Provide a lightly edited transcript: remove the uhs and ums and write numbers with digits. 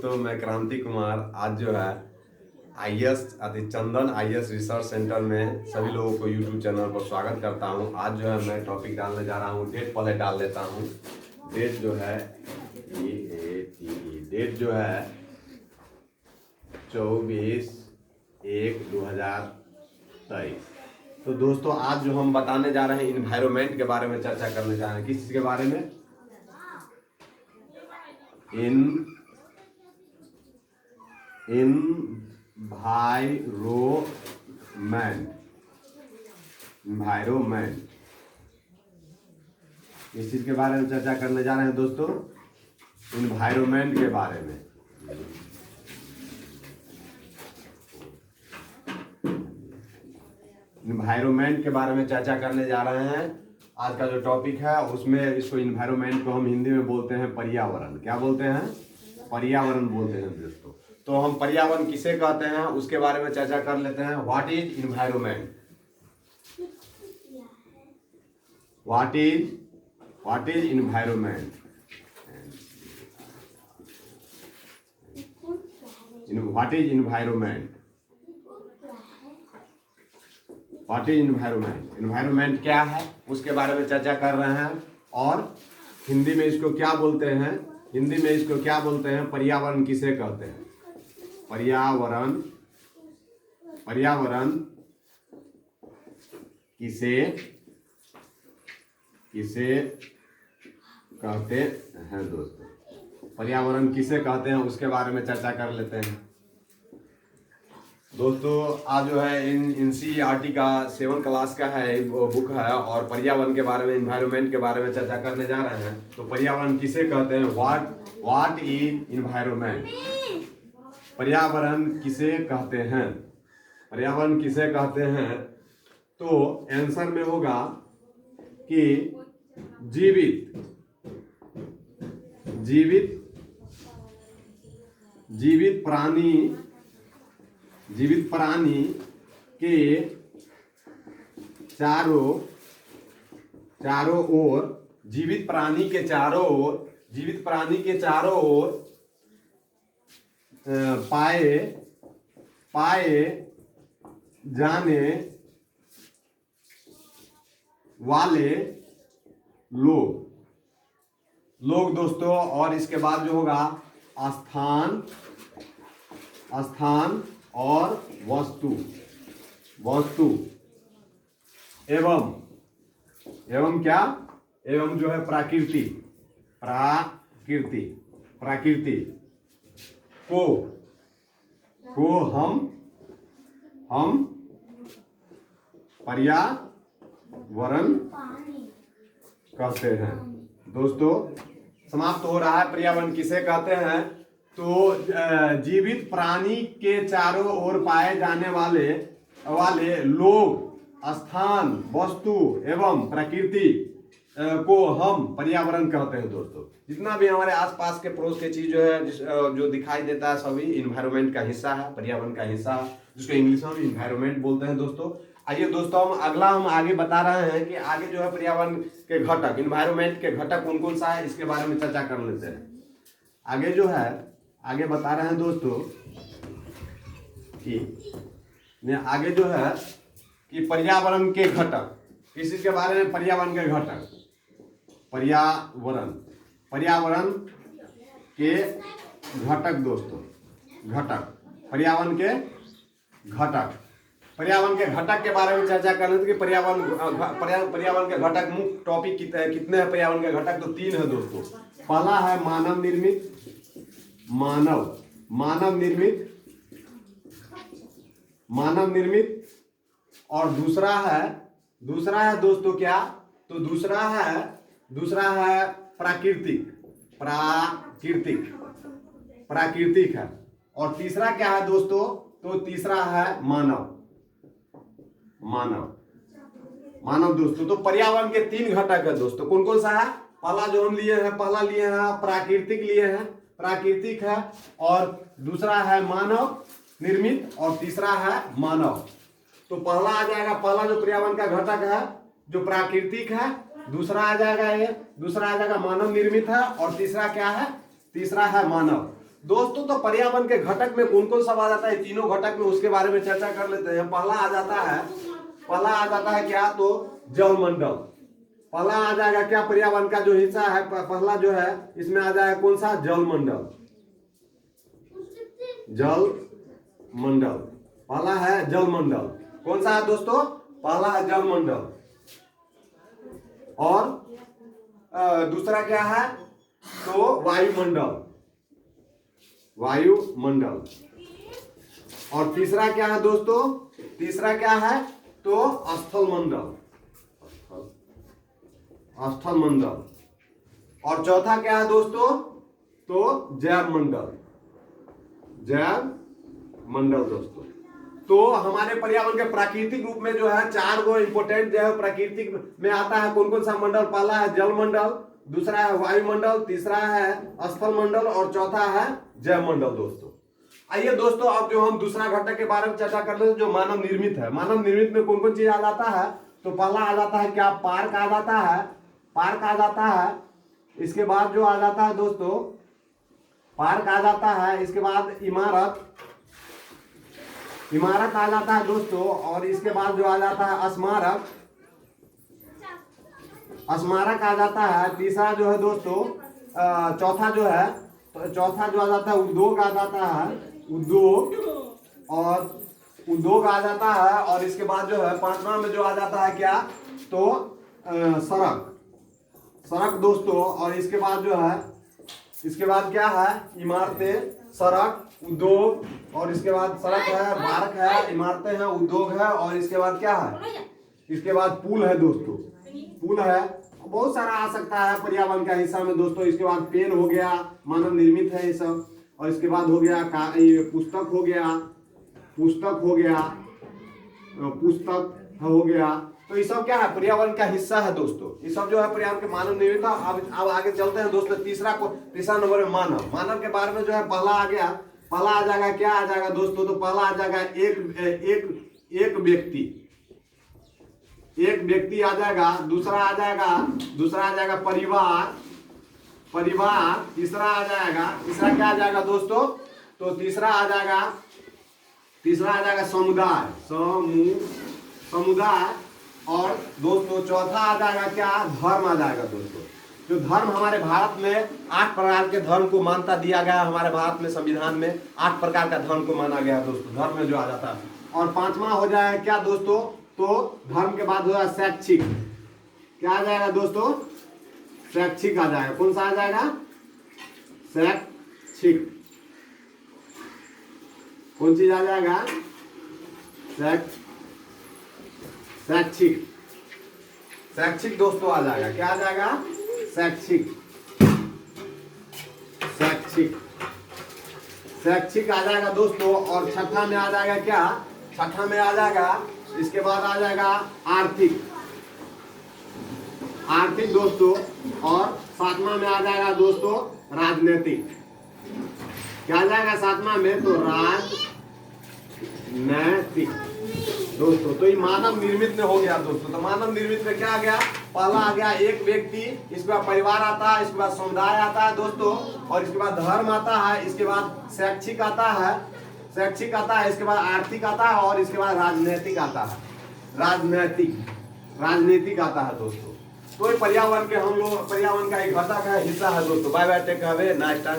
दोस्तों, मैं क्रांति कुमार आज जो है आईएएस चंदन आईएएस रिसर्च सेंटर में सभी लोगों को यूट्यूब चैनल पर स्वागत करता हूं। आज जो है मैं टॉपिक डालने जा रहा हूं। डेट पहले डाल देता हूं। डेट जो है डेट जो है 24/1/2023। तो दोस्तों, आज जो हम बताने जा रहे हैं इन्वायरमेंट के बारे में चर्चा करने जा रहे हैं। किस चीज के बारे में? इन्वायरमेंट इस चीज के बारे में चर्चा करने जा रहे हैं दोस्तों, इन्वायरमेंट के बारे में। इन्वायरमेंट के बारे में चर्चा करने जा रहे हैं। आज का जो टॉपिक है उसमें इसको इन्वायरमेंट को हम हिंदी में बोलते हैं पर्यावरण। क्या बोलते हैं? पर्यावरण बोलते हैं दोस्तों। तो हम पर्यावरण किसे कहते हैं उसके बारे में चर्चा कर लेते हैं। What is environment? What is environment? What is environment? What is environment? Environment क्या है उसके बारे में चर्चा कर रहे हैं। और हिंदी में इसको क्या बोलते हैं? हिंदी में इसको क्या बोलते हैं? पर्यावरण किसे कहते हैं? पर्यावरण किसे कहते हैं दोस्तों? पर्यावरण किसे कहते हैं उसके बारे में चर्चा कर लेते हैं दोस्तों। आज जो है एनसीईआरटी का 7 क्लास का है बुक है और पर्यावरण के बारे में, इन्वायरमेंट के बारे में चर्चा करने जा रहे हैं। तो पर्यावरण किसे कहते हैं? What is environment? पर्यावरण किसे कहते हैं? पर्यावरण किसे कहते हैं? तो आंसर में होगा कि जीवित प्राणी के चारों ओर पाए जाने वाले लोग दोस्तों। और इसके बाद जो होगा स्थान और वस्तु एवं क्या? एवं जो है प्रकृति को हम पर्यावरण कहते हैं दोस्तों। समाप्त हो रहा है। पर्यावरण किसे कहते हैं? तो जीवित प्राणी के चारों ओर पाए जाने वाले लोग, स्थान, वस्तु एवं प्रकृति को हम पर्यावरण कहते हैं दोस्तों। जितना भी हमारे आसपास के पड़ोस के चीज जो है जो दिखाई देता है सभी इन्वायरमेंट का हिस्सा है, पर्यावरण का हिस्सा है, जिसको इंग्लिश में इन्वायरमेंट बोलते हैं दोस्तों। आइए दोस्तों, हम आगे बता रहे हैं कि आगे जो है पर्यावरण के घटक, इन्वायरमेंट के घटक कौन कौन सा है, इसके बारे में चर्चा कर लेते हैं। आगे बता रहे हैं दोस्तों कि आगे जो है कि पर्यावरण के घटक, किस के बारे में? पर्यावरण के घटक, पर्यावरण के घटक दोस्तों। पर्यावरण के घटक के बारे में चर्चा कर लेते कि पर्यावरण के घटक मुख्य टॉपिक कितने हैं? पर्यावरण के घटक तो 3 है दोस्तों। पहला है मानव निर्मित और दूसरा है दोस्तों क्या? तो दूसरा है प्राकृतिक है। और तीसरा क्या है दोस्तों? तो तीसरा है मानव दोस्तों। तो पर्यावरण के 3 घटक है दोस्तों। कौन कौन सा है? पहला जो हम लिए हैं प्राकृतिक है, और दूसरा है मानव निर्मित, और तीसरा है मानव। तो पहला जो पर्यावरण का घटक है जो प्राकृतिक है, दूसरा आ जाएगा मानव निर्मित है, और तीसरा क्या है? तीसरा है मानव। दोस्तों तो पर्यावरण के घटक में कौन कौन सा आ जाता है, तीनों घटक में, उसके बारे में चर्चा कर लेते हैं। पहला आ जाता है क्या, तो जलमंडल। पहला आ जाएगा क्या, पर्यावरण का जो हिस्सा है पहला जो है इसमें आ जाएगा कौन सा, जलमंडल। जलमंडल पहला है जलमंडल। कौन सा है दोस्तों, पहला है जलमंडल। और दूसरा क्या है, तो वायुमंडल। वायुमंडल। और तीसरा क्या है दोस्तों, तीसरा क्या है, तो स्थलमंडल। स्थलमंडल। और चौथा क्या है दोस्तों, तो जैवमंडल। जैवमंडल दोस्तों। तो हमारे पर्यावरण के प्राकृतिक रूप में जो है 4 गो इंपोर्टेंट जो है प्राकृतिक में आता है। कौन कौन सा मंडल, पहला है जलमंडल, दूसरा है वायुमंडल, तीसरा है स्थलमंडल और चौथा है जैवमंडल दोस्तों। आइए दोस्तों, अब जो हम दूसरा घटक के बारे में चर्चा कर रहे हैं जो मानव निर्मित है। मानव निर्मित में कौन कौन चीज आ जाता है, तो पहला आ जाता है क्या, पार्क आ जाता है। पार्क आ जाता है। इसके बाद जो आ जाता है दोस्तों, पार्क आ जाता है। इसके बाद इमारत, इमारत आ जाता है दोस्तों। और इसके बाद जो आ जाता है स्मारक, स्मारक आ जाता है। तीसरा जो है दोस्तों, चौथा जो है, तो चौथा जो आ जाता है उद्योग आ जाता है, उद्योग। और उद्योग आ जाता है। और इसके बाद जो है पांचवा में जो आ जाता है क्या, तो सड़क, सड़क दोस्तों। और इसके बाद जो है, इसके बाद क्या है, इमारतें, सड़क, उद्योग। और इसके बाद सड़क है, पार्क है, इमारतें हैं, उद्योग है। और इसके बाद क्या है, इसके बाद पुल है दोस्तों, पुल है। बहुत सारा आ सकता है पर्यावरण का हिस्सा में दोस्तों। इसके बाद पेड़ हो गया, मानव निर्मित है ये सब। और इसके बाद हो गया पुस्तक हो गया, पुस्तक हो गया, पुस्तक हो गया। तो ये सब क्या है, पर्यावरण का हिस्सा है दोस्तों। ये सब जो है पर्यावरण के मानव निर्मित है। अब आगे चलते हैं दोस्तों। तीसरा नंबर में मानव। मानव के बारे में जो है पहला आ गया, पहला आ जाएगा क्या आ जाएगा दोस्तों, तो पहला आ जाएगा एक व्यक्ति, एक व्यक्ति आ जाएगा। दूसरा आ जाएगा परिवार, परिवार। तीसरा आ जाएगा, तीसरा क्या आ जाएगा दोस्तों, तो तीसरा आ जाएगा समुदाय, समुदाय। और दोस्तों चौथा आ जाएगा क्या, धर्म आ जाएगा दोस्तों। जो धर्म हमारे भारत में 8 प्रकार के धर्म को मान्यता दिया गया है। हमारे भारत में संविधान में 8 प्रकार का धर्म को माना गया है दोस्तों, धर्म में जो आ जाता है। और पांचवा हो जाएगा क्या दोस्तों, तो धर्म के बाद हो जाएगा शैक्षिक। क्या आ जाएगा दोस्तों, शैक्षिक आ जाएगा। कौन सा आ जाएगा, शैक्षिक। कौन चीज आ जाएगा, शैक्षिक। शैक्षिक दोस्तों आ जाएगा। क्या आ जाएगा, शैक्षिक, शैक्षिक, शैक्षिक आ जाएगा दोस्तों। और छठा में आ जाएगा क्या, छठा में आ जाएगा, इसके बाद आ जाएगा आर्थिक, आर्थिक दोस्तों। और सातवां में आ जाएगा दोस्तों राजनीतिक। क्या आ जाएगा सातवां में, तो राजनैतिक दोस्तों। तो ये मानव निर्मित में हो गया दोस्तों। तो मानव निर्मित में क्या आ गया, पहला आ गया एक व्यक्ति, इसके बाद परिवार आता है, इसके बाद समुदाय आता है दोस्तों। और इसके बाद धर्म आता है, इसके बाद शैक्षिक आता है, शैक्षिक आता है, इसके बाद आर्थिक आता है। और इसके बाद राजनीतिक आता है, राजनीतिक आता है दोस्तों। तो पर्यावरण के हम लोग, पर्यावरण का एक घटक है, हिस्सा है दोस्तों। Bye bye, take away, nice time.